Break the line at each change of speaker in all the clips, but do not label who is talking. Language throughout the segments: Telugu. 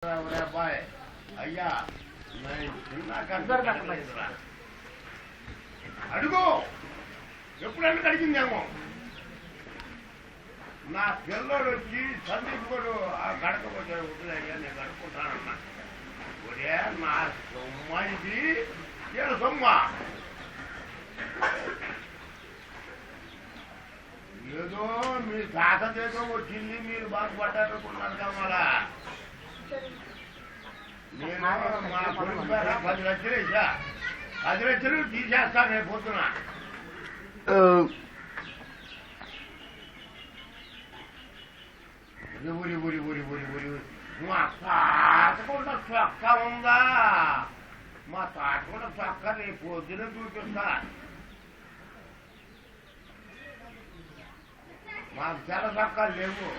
అబ్బాయి అయ్యా అడుగు ఎప్పుడన్నా అడిగిందేమో నా పిల్లోడు వచ్చి సందీప్ కూడా ఆ గడకపోతే వదిలేయ్యా నేను గడుపుకుంటానన్నా ఒరే నా సొమ్మ ఇది ఏడు సొమ్మ ఏదో మీ తాతదేదో వచ్చింది మీరు బాగుపడ్డారనుకున్నారు కదా నేను మా కొడుకు పేర 10 లక్షలు వేసా 10 లక్షలు తీసేస్తాను రేపు పొద్దున ఊరి ఊరి ఊరి ఊరి ఊరి మా తాత కూడా చొక్క ఉందా మా తాత కూడా చొక్క రేపు పొద్దున చూపిస్తా మాకు తెల్ల చొక్కాలు లేవు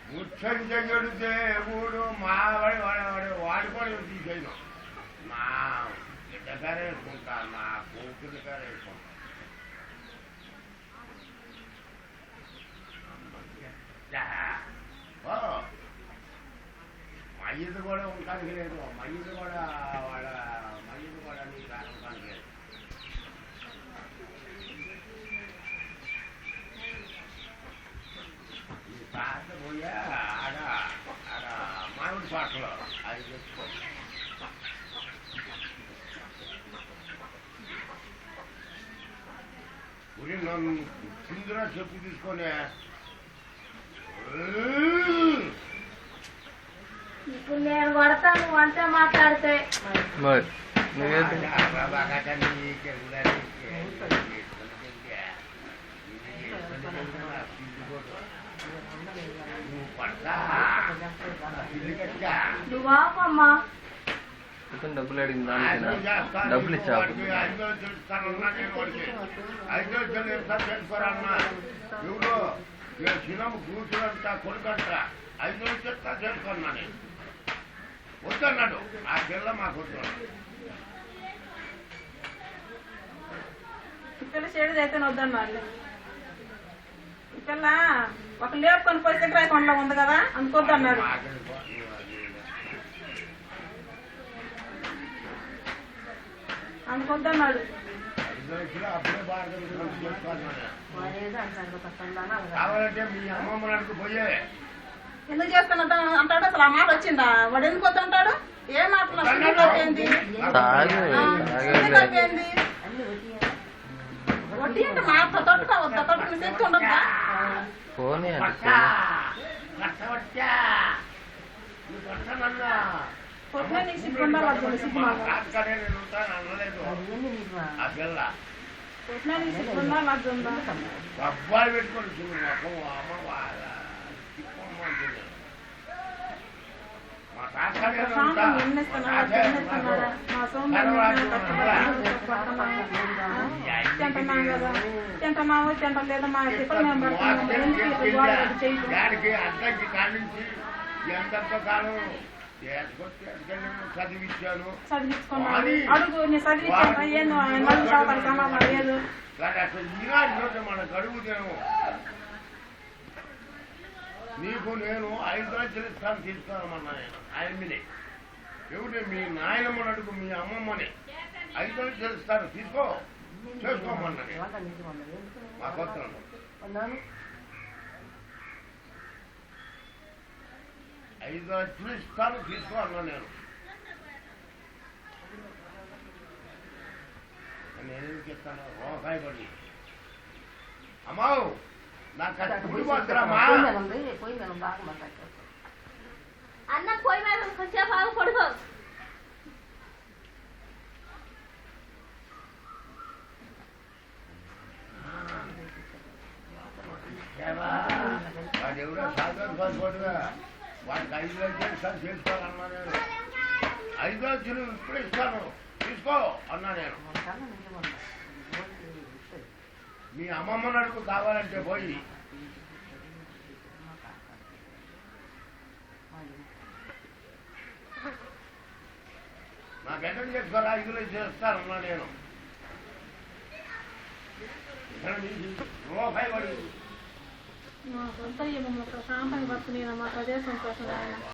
ముచ్చం చెయ్యడు దేవుడు మా వాడి కూడా తీసేయను నా బిడ్డగానే వేసుకుంటా నా కూతురిగానే వేసుకుంటా మయ్యది కూడా ఉండడానికి లేదు మయ్యది కూడా మయ్యది కూడా నీకు ఉండడానికి లేదు తాత పోయా ఆడ ఆడ మామిడి పాటలో అది తెచ్చుకో ఉరి నన్ను సింధురా చెప్పు తీసుకొని
ఇప్పుడు నేను కొడతాను నువ్వు అంతే మాట్లాడితే నువ్వు ఆపమ్మా
డబ్బులు అడిగింది డబ్బులు ఇచ్చావు
5 లక్షలు చేసుకోరన్నా ఎవరు సినిమా కూర్చునంట కొడుకంట 5 లక్షలు చేసుకున్నా నేను వద్దన్నాడు ఆ పిల్ల మాకు వద్దు
ఇక్కడ షేడ్ అయితే వద్దన్నారు ఇక్కడ ఒక లేపుకొని పోయి సిగరాయి కొండలో ఉంది కదా అనుకోద్దన్నాడు అనుకోద్దన్నాడు
కావాలంటే మీ అమ్మమ్మ నడుకు పోయే
ఎందుకు చేస్తున్నట్టు అంటాడు అసలు ఆ మాట వచ్చిందా వాడు ఎందుకు వద్దంటాడు ఏ మాట్లాడుతుంది వడ్డీ అంటే మాట తొట్టుకోవద్దా తొట్టుకుని శక్తి ఉండద్దా పొద్దునే నీకు సిగ్గు ఉండాలి సిగ్గు పొద్దునే నీకు సిగ్గు ఉండాలి అర్జుందా
అబ్బాయి పెట్టుకోండి
తింటున్నాము తింటలేదా మా తిప్పలు మేము
దానికి అద్దకి కానించి ఎంతంత కాలం చదివించాను
చదివించుకున్నాను అడుగు నేను చదివించాను ఏదో సమాధానం లేదు
అసలు ఈనాటి రోజు మనకు అడుగుతాను నీకు నేను 5 లక్షలు ఇస్తాను తీసుకోనమన్నా నేను ఆయమ్మని ఎవరి మీ నాయనమ్మని అడుగు మీ అమ్మమ్మని 5 లక్షలు ఇస్తాను తీసుకో చేసుకోమన్నా మా కొత్తను 5 లక్షలు ఇస్తాను తీసుకో అన్నా నేను ఎందుకు ఇస్తాను రూపాయి పడి అమ్మావు నాకు కష్టపడి పోతురామా
అన్న పోయి మీద కొంచెం బాగా పడుకో
వాడు ఎవరో సాధారణ వాడికి 5 లక్షలు ఇస్తాను చేసుకోవాలన్నా నేను 5 లక్షలు ఇప్పుడు ఇస్తాను తీసుకో అన్నా నేను మీ అమ్మమ్మ నడుపు కావాలంటే పోయి నాకు ఎక్కడ చేసుకోవాలా 5 లక్షలు ఇస్తానన్నా నేను రూపాయి పడి
మాకు అంతా ఇవ్వము ప్రశాంతంగా బతుకుని మాకు అదే సంతోషం ఆయన